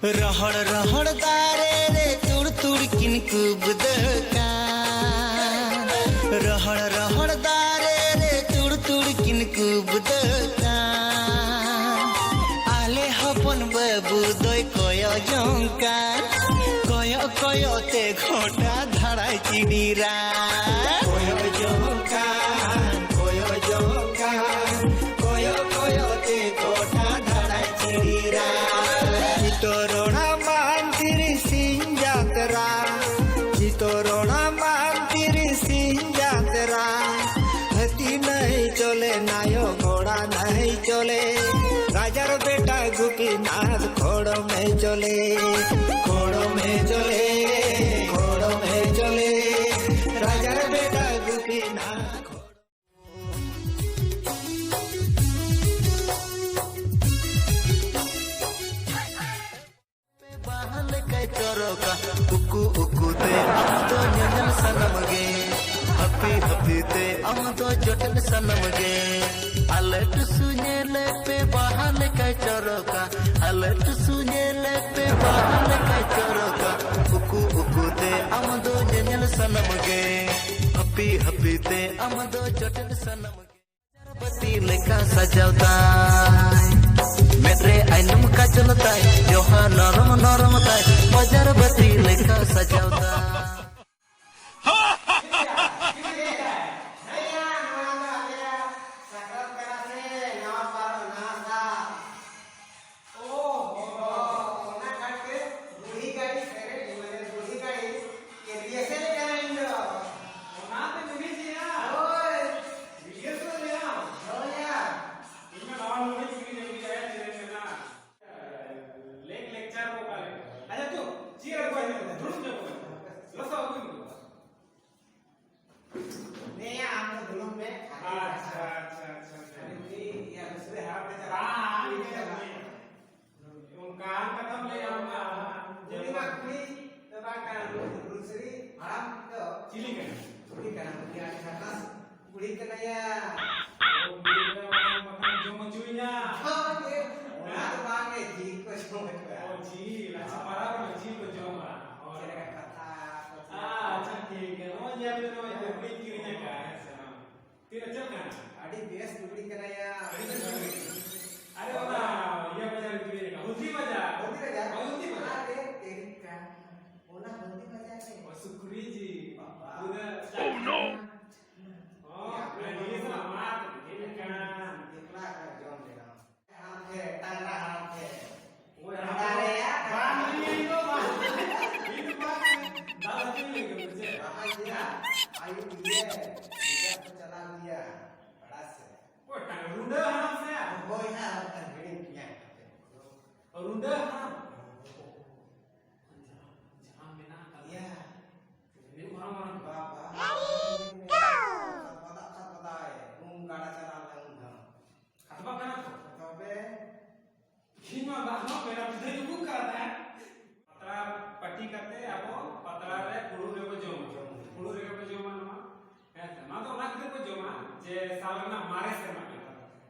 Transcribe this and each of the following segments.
रहड़ रहड़ दारे रे तुड़ तुड़ किन कुब दकान रहड़ रहड़ दारे रे तुड़ तुड़ किन कुब दकान आले हपन बाबू दय कय जंकार कय कय ते घोटा धाड़ाय चिड़ीरा कय जंकार कय जंकार कय कय ते घोटा धाड़ाय चिड़ीरा चितोरना मानतिर सिंह जातरा चितोरना मानतिर सिंह जातरा हती नहीं चले नायो घोड़ा नहीं चले राजार बेटा गोपीनाथ खोड़ो में चले खोड़ो में चले खोड़ो में चले राजार बेटा गोपीनाथ चरोका उकु उकु ते हम तो न्यन सनम गे हपी हपी ते हम तो जटन सनम गे अलट सुने ले पे बहाल का चरोका अलट सुने ले पे बहाल का चरोका उकु उकु ते हम तो न्यन सनम गे हपी हपी ते हम तो जटन सनम गे बती लेका सजावता मेरे आइनम का चलता है जोहा नरम नरम ताई बाजार बती लेका सजावता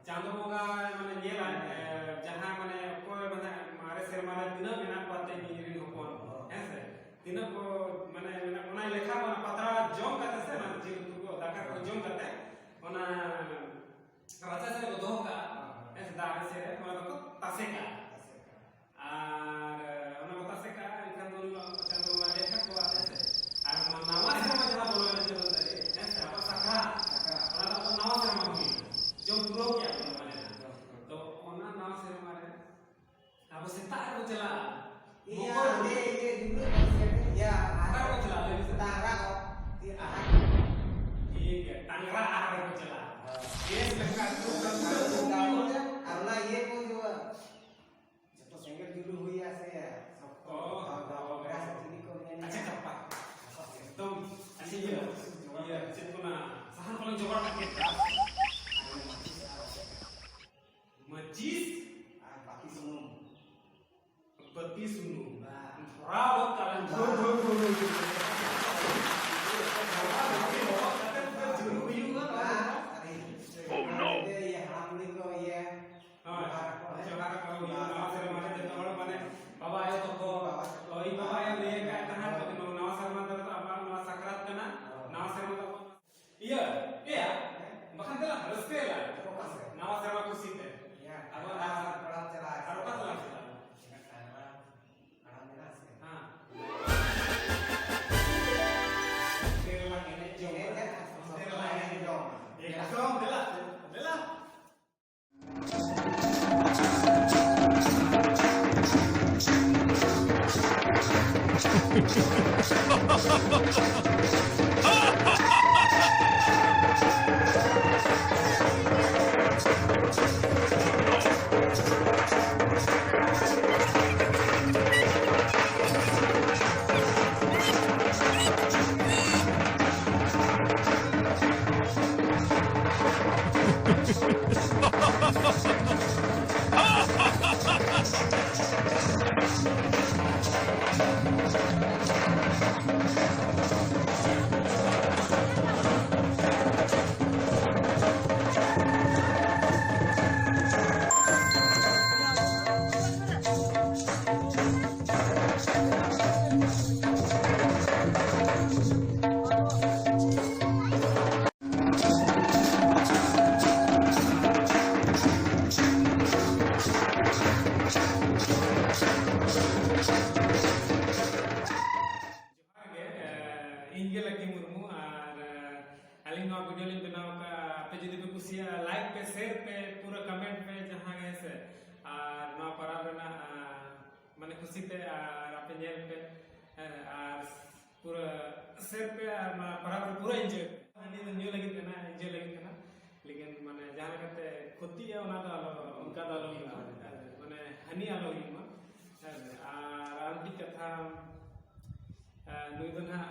चांदो बोगा माने नेला जहां माने कोई माने मारे शर्मा दिना बिना पाते निरी होपन ऐसे दिना को माने ओना लेखा माने पतरा जोम करते से ना जी को दाका को जोम करते ओना राजा से दो का ऐसे दाका से ओना को तासे का और ओना को तासे का इनका दोनों चांदो मा लेखा को ऐसे और नावा से मा जहां बोलने चलो तरे ऐसे अब सखा ओना तो नावा से मा हुई जो पूरा क्या तो ओना नाव से हमारे अब सितार को चला ये दulu ya सितार को चला तारा को ये ठीक है tangra आहार को चला ये लगा karena ये को जो जब सेंगर dulu हुई ऐसे सबको berasa ini को अच्छा cepat एकदम अच्छी ये चितना sahan paling jawab kita Majis pati sunu rawat kalian oh no प्रगति मुर्मू और अली नवा वीडियो लिंक बनाओ का पे जुदी पे कुसिया लाइक पे शेयर पे पूरा कमेंट पे जहां गए से और नवा पराब ना माने खुशी पे और आपे नेल पे और पूरा शेयर पे और पराब पूरा एंजॉय हनी तो न्यू लगी ना एंजॉय लगी ना लेकिन माने जहां कहते खुदी है उना तो उनका तो माने हनी आलो ही और आंटी कथा नुई तो ना